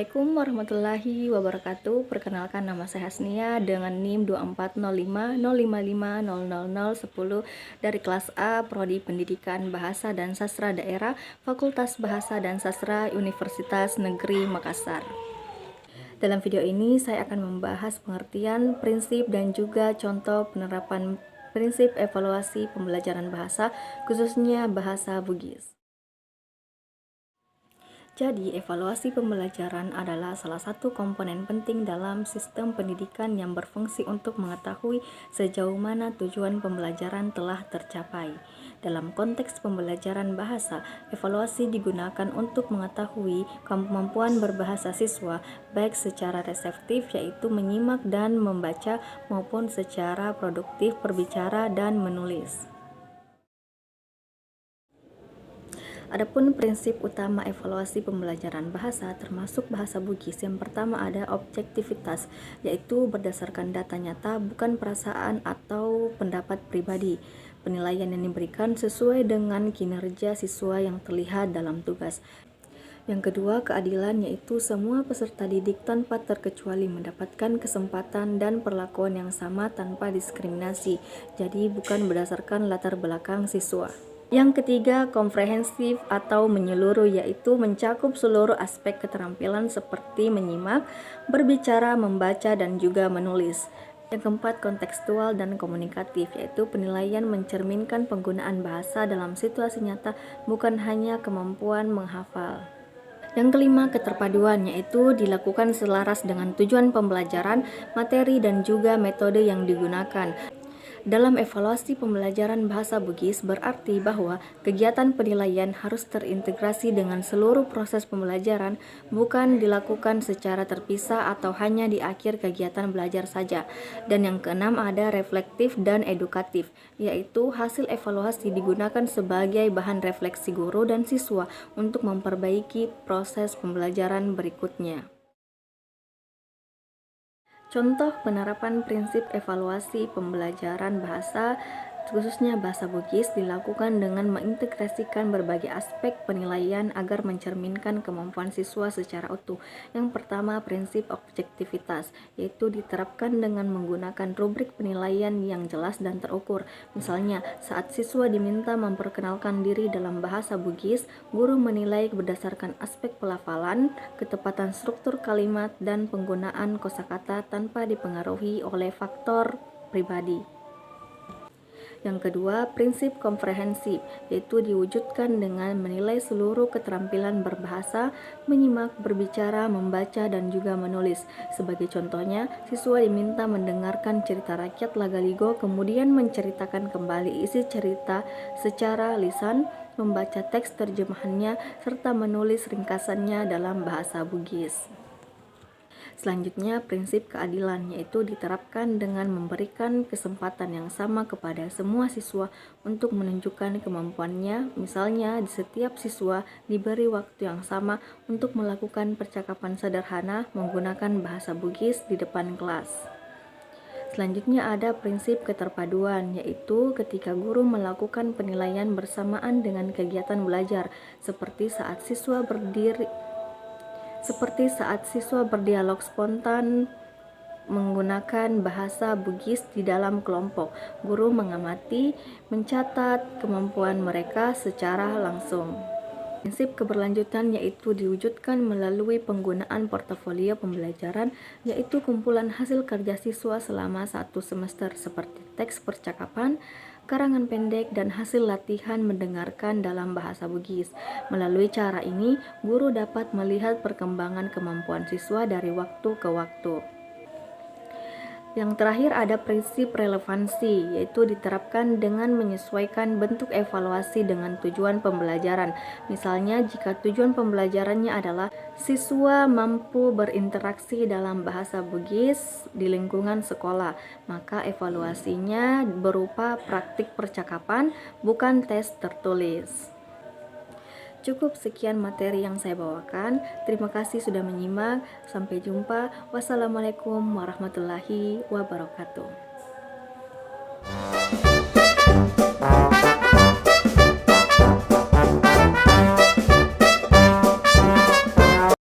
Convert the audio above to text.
Assalamualaikum warahmatullahi wabarakatuh. Perkenalkan, nama saya Hasnia dengan NIM 24050550010 dari kelas A, Prodi Pendidikan Bahasa dan Sastra Daerah, Fakultas Bahasa dan Sastra Universitas Negeri Makassar. Dalam video ini saya akan membahas pengertian, prinsip, dan juga contoh penerapan prinsip evaluasi pembelajaran bahasa, khususnya bahasa Bugis. Jadi, evaluasi pembelajaran adalah salah satu komponen penting dalam sistem pendidikan yang berfungsi untuk mengetahui sejauh mana tujuan pembelajaran telah tercapai. Dalam konteks pembelajaran bahasa, evaluasi digunakan untuk mengetahui kemampuan berbahasa siswa, baik secara reseptif yaitu menyimak dan membaca, maupun secara produktif berbicara dan menulis. Adapun prinsip utama evaluasi pembelajaran bahasa termasuk bahasa Bugis, yang pertama ada objektivitas, yaitu berdasarkan data nyata, bukan perasaan atau pendapat pribadi. Penilaian yang diberikan sesuai dengan kinerja siswa yang terlihat dalam tugas. Yang kedua, keadilan, yaitu semua peserta didik tanpa terkecuali mendapatkan kesempatan dan perlakuan yang sama tanpa diskriminasi, jadi bukan berdasarkan latar belakang siswa. Yang ketiga, komprehensif atau menyeluruh, yaitu mencakup seluruh aspek keterampilan seperti menyimak, berbicara, membaca, dan juga menulis. Yang keempat, kontekstual dan komunikatif, yaitu penilaian mencerminkan penggunaan bahasa dalam situasi nyata, bukan hanya kemampuan menghafal. Yang kelima, keterpaduan, yaitu dilakukan selaras dengan tujuan pembelajaran, materi, dan juga metode yang digunakan. Dalam evaluasi pembelajaran bahasa Bugis berarti bahwa kegiatan penilaian harus terintegrasi dengan seluruh proses pembelajaran, bukan dilakukan secara terpisah atau hanya di akhir kegiatan belajar saja. Dan yang keenam ada reflektif dan edukatif, yaitu hasil evaluasi digunakan sebagai bahan refleksi guru dan siswa untuk memperbaiki proses pembelajaran berikutnya. Contoh penerapan prinsip evaluasi pembelajaran bahasa, khususnya bahasa Bugis, dilakukan dengan mengintegrasikan berbagai aspek penilaian agar mencerminkan kemampuan siswa secara utuh. Yang pertama, prinsip objektivitas, yaitu diterapkan dengan menggunakan rubrik penilaian yang jelas dan terukur. Misalnya, saat siswa diminta memperkenalkan diri dalam bahasa Bugis, guru menilai berdasarkan aspek pelafalan, ketepatan struktur kalimat, dan penggunaan kosakata tanpa dipengaruhi oleh faktor pribadi. Yang kedua, prinsip komprehensif, yaitu diwujudkan dengan menilai seluruh keterampilan berbahasa, menyimak, berbicara, membaca, dan juga menulis. Sebagai contohnya, siswa diminta mendengarkan cerita rakyat Lagaligo, kemudian menceritakan kembali isi cerita secara lisan, membaca teks terjemahannya, serta menulis ringkasannya dalam bahasa Bugis. Selanjutnya, prinsip keadilan, yaitu diterapkan dengan memberikan kesempatan yang sama kepada semua siswa untuk menunjukkan kemampuannya. Misalnya, setiap siswa diberi waktu yang sama untuk melakukan percakapan sederhana menggunakan bahasa Bugis di depan kelas. Selanjutnya ada prinsip keterpaduan, yaitu ketika guru melakukan penilaian bersamaan dengan kegiatan belajar, seperti saat siswa berdialog spontan menggunakan bahasa Bugis di dalam kelompok. Guru mengamati, mencatat kemampuan mereka secara langsung. Prinsip keberlanjutan, yaitu diwujudkan melalui penggunaan portofolio pembelajaran, yaitu kumpulan hasil kerja siswa selama 1 semester seperti teks percakapan, karangan pendek, dan hasil latihan mendengarkan dalam bahasa Bugis. Melalui cara ini, guru dapat melihat perkembangan kemampuan siswa dari waktu ke waktu. Yang terakhir ada prinsip relevansi, yaitu diterapkan dengan menyesuaikan bentuk evaluasi dengan tujuan pembelajaran. Misalnya, jika tujuan pembelajarannya adalah siswa mampu berinteraksi dalam bahasa Bugis di lingkungan sekolah, maka evaluasinya berupa praktik percakapan, bukan tes tertulis. Cukup sekian materi yang saya bawakan. Terima kasih sudah menyimak. Sampai jumpa. Wassalamualaikum warahmatullahi wabarakatuh.